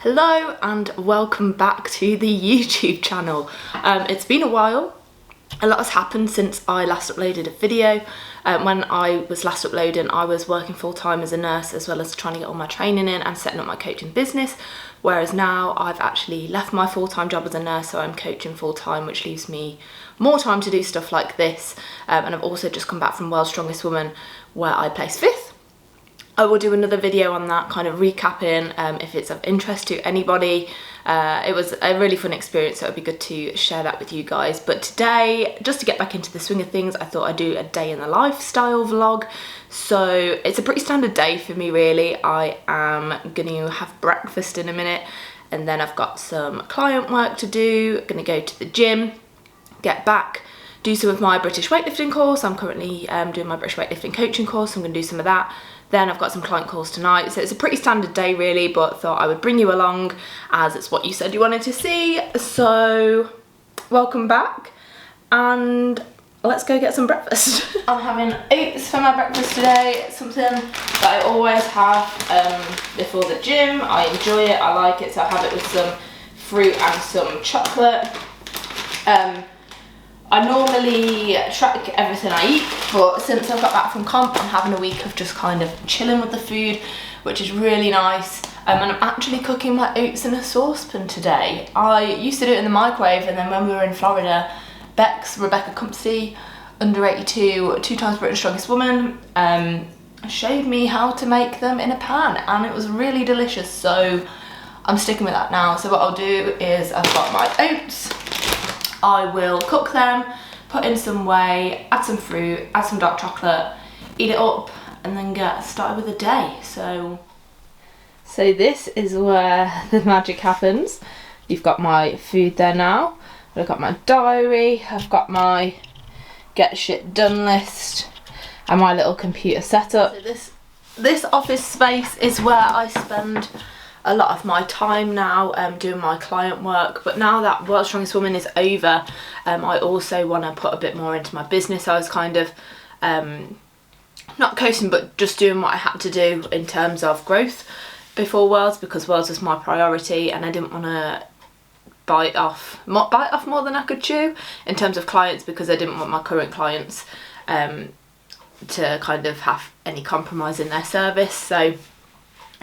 Hello and welcome back to the YouTube channel. It's been a while. A lot has happened since I last uploaded a video. When I was last uploading, I was working full-time as a nurse as well as trying to get all my training in and setting up my coaching business, whereas now I've actually left my full-time job as a nurse, so I'm coaching full-time, which leaves me more time to do stuff like this. And I've also just come back from World's Strongest Woman, where I placed 5th. I will do another video on that, kind of recapping if it's of interest to anybody. It was a really fun experience, so it would be good to share that with you guys. But today, just to get back into the swing of things, I thought I'd do a day in the lifestyle vlog. So it's a pretty standard day for me really. I am going to have breakfast in a minute, and then I've got some client work to do. Going to go to the gym, get back, do some of my British weightlifting course. I'm currently doing my British weightlifting coaching course, so I'm going to do some of that. Then I've got some client calls tonight, so it's a pretty standard day really, but thought I would bring you along as it's what you said you wanted to see. So welcome back and let's go get some breakfast. I'm having oats for my breakfast today. It's something that I always have before the gym. I enjoy it, I like it, so I have it with some fruit and some chocolate. I normally track everything I eat, but since I've got back from comp, I'm having a week of just kind of chilling with the food, which is really nice. And I'm actually cooking my oats in a saucepan today. I used to do it in the microwave, and then when we were in Florida, Rebecca Cumpsey, under 82, 2-time Britain's Strongest Woman, showed me how to make them in a pan, and it was really delicious, so I'm sticking with that now. So what I'll do is I've got my oats. I will cook them, put in some whey, add some fruit, add some dark chocolate, eat it up, and then get started with the day. So this is where the magic happens. You've got my food there now. I've got my diary, I've got my get shit done list, and my little computer setup. So this office space is where I spend a lot of my time now doing my client work, but now that World's Strongest Woman is over, I also want to put a bit more into my business. I was kind of not coasting, but just doing what I had to do in terms of growth before Worlds, because Worlds was my priority and I didn't want to bite off more than I could chew in terms of clients, because I didn't want my current clients to kind of have any compromise in their service. So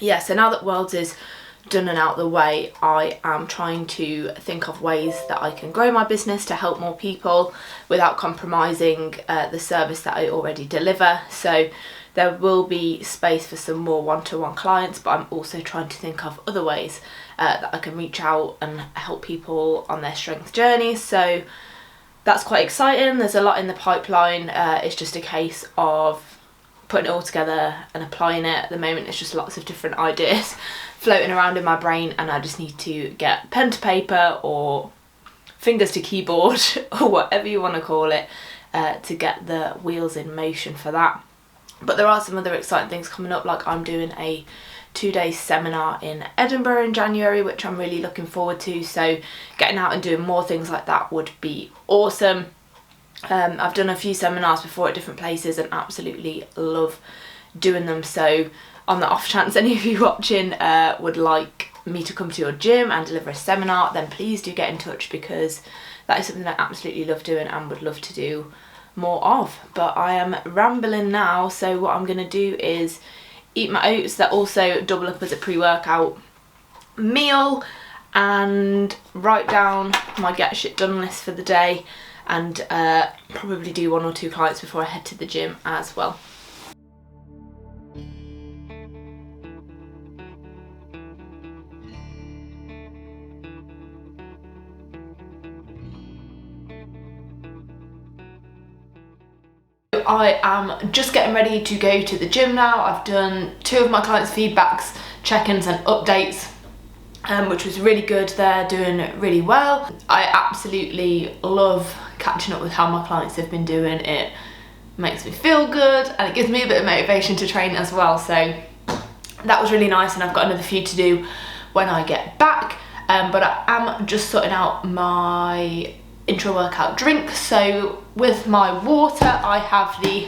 yeah, so now that Worlds is done and out the way, I am trying to think of ways that I can grow my business to help more people without compromising the service that I already deliver. So there will be space for some more one-to-one clients, but I'm also trying to think of other ways that I can reach out and help people on their strength journeys. So that's quite exciting. There's a lot in the pipeline. It's just a case of putting it all together and applying it. At the moment it's just lots of different ideas floating around in my brain, and I just need to get pen to paper or fingers to keyboard or whatever you want to call it to get the wheels in motion for that. But there are some other exciting things coming up, like I'm doing a 2-day seminar in Edinburgh in January, which I'm really looking forward to, so getting out and doing more things like that would be awesome. I've done a few seminars before at different places and absolutely love doing them, so on the off chance any of you watching would like me to come to your gym and deliver a seminar, then please do get in touch, because that is something I absolutely love doing and would love to do more of. But I am rambling now, so what I'm going to do is eat my oats that also double up as a pre-workout meal, and write down my get shit done list for the day, and probably do 1 or 2 clients before I head to the gym as well. I am just getting ready to go to the gym now. I've done 2 of my clients' feedbacks, check-ins and updates, which was really good. They're doing really well. I absolutely love catching up with how my clients have been doing. It makes me feel good and it gives me a bit of motivation to train as well, so that was really nice, and I've got another few to do when I get back. But I am just sorting out my intra workout drink. So with my water I have the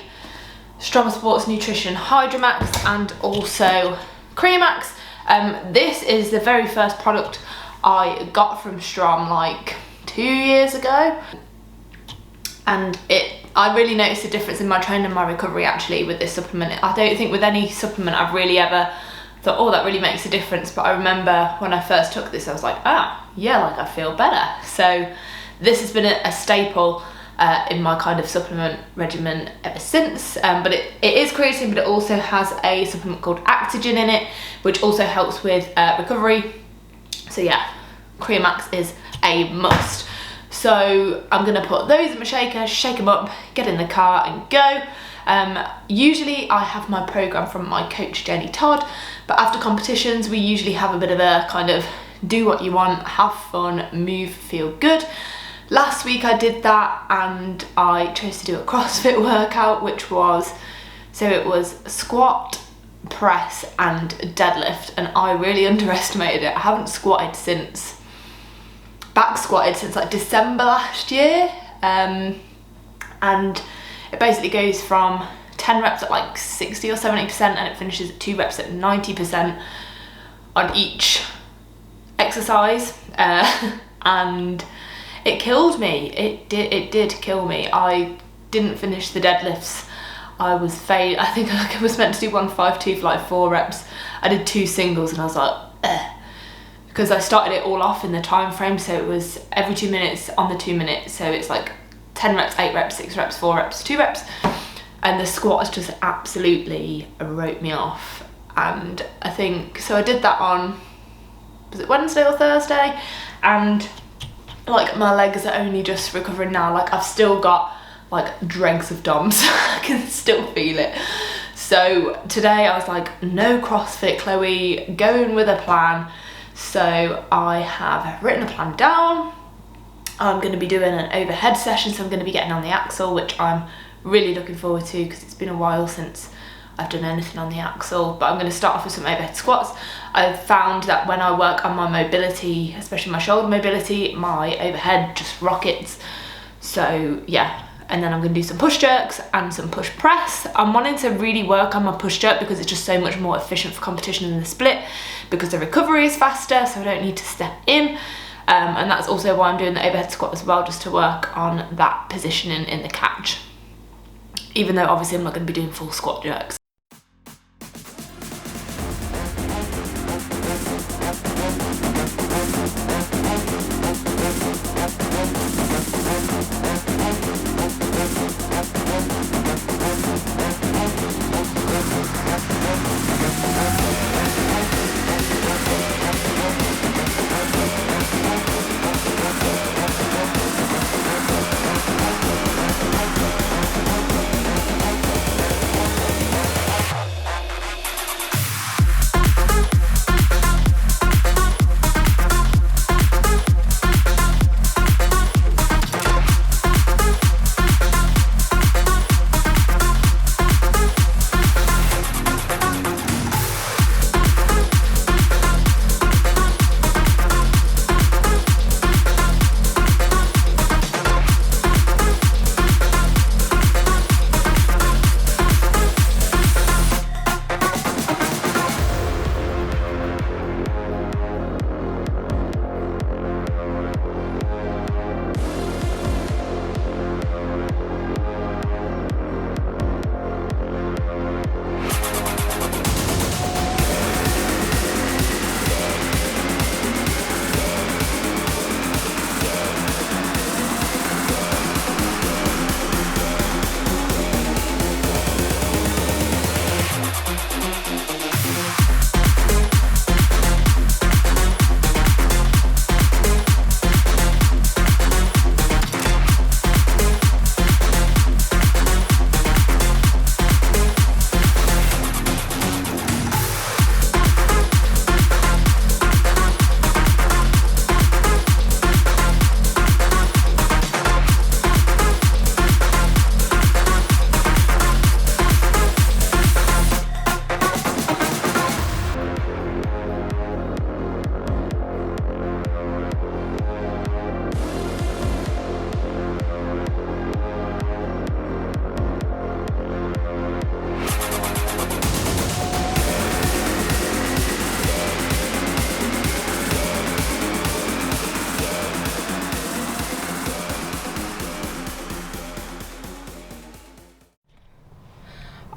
Strong Sports Nutrition Hydromax and also Creamax, This is the very first product I got from Strom like 2 years ago, and I really noticed a difference in my training and my recovery actually with this supplement. I don't think with any supplement I've really ever thought, oh, that really makes a difference, but I remember when I first took this I was like, yeah, like I feel better. So this has been a staple in my kind of supplement regimen ever since, but it is creatine, but it also has a supplement called Actigen in it, which also helps with recovery. So yeah, Creamax is a must. So I'm gonna put those in my shaker, shake them up, get in the car and go. Usually I have my program from my coach Jenny Todd, but after competitions we usually have a bit of a kind of do what you want, have fun, move, feel good. Last week I did that and I chose to do a CrossFit workout, which was, so it was squat, press and deadlift, and I really underestimated it. I haven't back squatted since like December last year, and it basically goes from 10 reps at like 60 or 70% and it finishes at 2 reps at 90% on each exercise, and it killed me. It did kill me. I didn't finish the deadlifts. I think I was meant to do 152 for like 4 reps. I did 2 singles and I was like, ugh. Because I started it all off in the time frame, so it was every 2 minutes on the 2 minutes, so it's like 10 reps, 8 reps, 6 reps, 4 reps, 2 reps, and the squats just absolutely wrote me off. And I think, so I did that on, was it Wednesday or Thursday, and like my legs are only just recovering now. Like I've still got like dregs of DOMS, I can still feel it. So today I was like, no CrossFit, Chloe, going with a plan. So I have written a plan down. I'm going to be doing an overhead session, so I'm going to be getting on the axle, which I'm really looking forward to because it's been a while since I've done anything on the axle. But I'm going to start off with some overhead squats. I've found that when I work on my mobility, especially my shoulder mobility, my overhead just rockets. So yeah, and then I'm going to do some push jerks and some push press. I'm wanting to really work on my push jerk because it's just so much more efficient for competition than the split, because the recovery is faster, so I don't need to step in. And that's also why I'm doing the overhead squat as well, just to work on that positioning in the catch. Even though obviously I'm not going to be doing full squat jerks.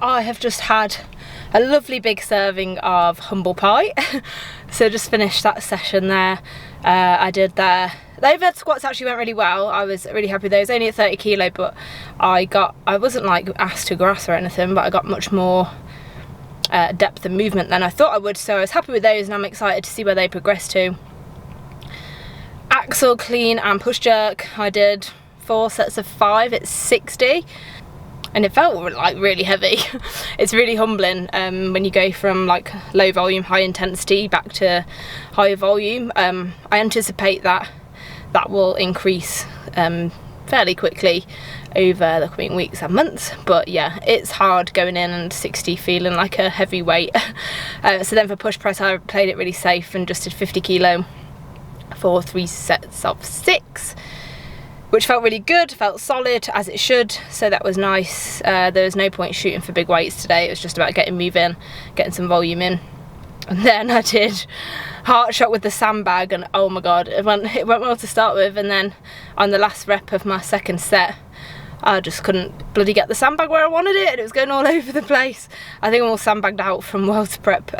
I have just had a lovely big serving of humble pie. So just finished that session there. I did their overhead squats actually went really well. I was really happy with those, only at 30 kilo, but I wasn't like asked to grass or anything, but I got much more depth and movement than I thought I would, so I was happy with those, and I'm excited to see where they progress to. Axle, clean and push jerk, I did 4 sets of 5 at 60, and it felt like really heavy. It's really humbling when you go from like low volume, high intensity back to higher volume. I anticipate that will increase fairly quickly over the coming weeks and months, but yeah, it's hard going in and 60 feeling like a heavy weight. So then for push press, I played it really safe and just did 50 kilo for 3 sets of 6, which felt really good, felt solid as it should, so that was nice. There was no point shooting for big weights today, it was just about getting moving, getting some volume in. And then I did heart shot with the sandbag, and oh my god, it went well to start with, and then on the last rep of my second set, I just couldn't bloody get the sandbag where I wanted it, and it was going all over the place. I think I'm all sandbagged out from World's Prep,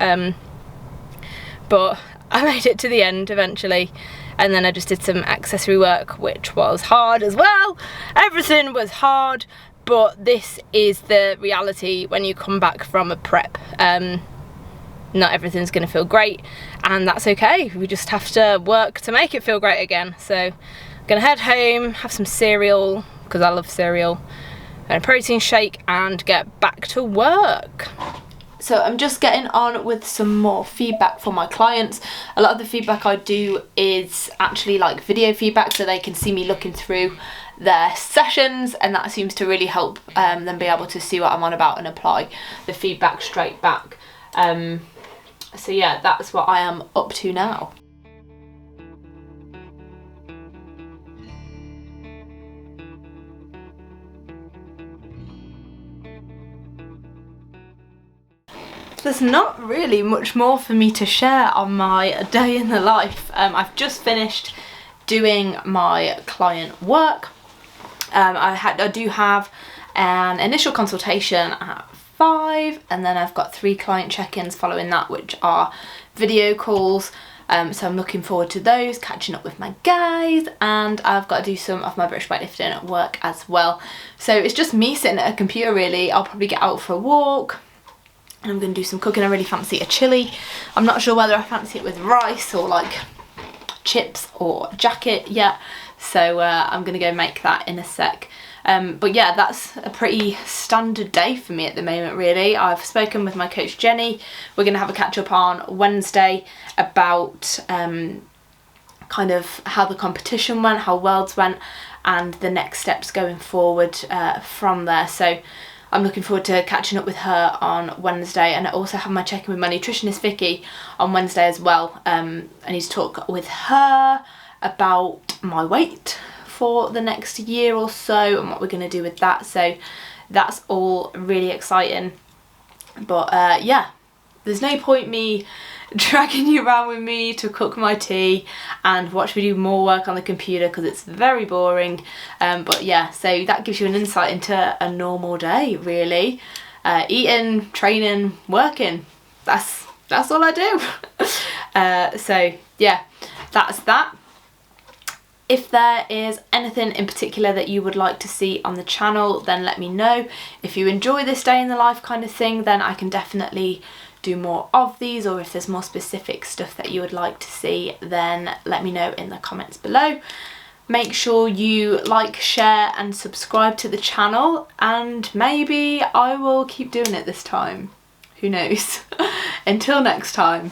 but I made it to the end eventually. And then I just did some accessory work, which was hard as well. Everything was hard, but this is the reality when you come back from a prep. Not everything's gonna feel great, and that's okay. We just have to work to make it feel great again. So I'm gonna head home, have some cereal, because I love cereal, and a protein shake, and get back to work. So I'm just getting on with some more feedback from my clients. A lot of the feedback I do is actually like video feedback, so they can see me looking through their sessions, and that seems to really help them be able to see what I'm on about and apply the feedback straight back. So yeah, that's what I am up to now. There's not really much more for me to share on my day in the life. I've just finished doing my client work. I do have an initial consultation at 5, and then I've got 3 client check-ins following that, which are video calls. So I'm looking forward to those, catching up with my guys, and I've got to do some of my British weightlifting at work as well. So it's just me sitting at a computer really. I'll probably get out for a walk, and I'm going to do some cooking. I really fancy a chilli. I'm not sure whether I fancy it with rice or like chips or jacket yet, so I'm going to go make that in a sec. But yeah, that's a pretty standard day for me at the moment really. I've spoken with my coach Jenny. We're going to have a catch up on Wednesday about kind of how the competition went, how Worlds went, and the next steps going forward from there. So I'm looking forward to catching up with her on Wednesday, and I also have my check-in with my nutritionist Vicky on Wednesday as well. I need to talk with her about my weight for the next year or so and what we're going to do with that, so that's all really exciting. But yeah, there's no point me dragging you around with me to cook my tea and watch me do more work on the computer because it's very boring. But yeah, so that gives you an insight into a normal day really. Eating, training, working, that's all I do. So yeah, that's that. If there is anything in particular that you would like to see on the channel, then let me know. If you enjoy this day in the life kind of thing, then I can definitely do more of these, or if there's more specific stuff that you would like to see, then let me know in the comments below. Make sure you like, share and subscribe to the channel, and maybe I will keep doing it this time. Who knows? Until next time.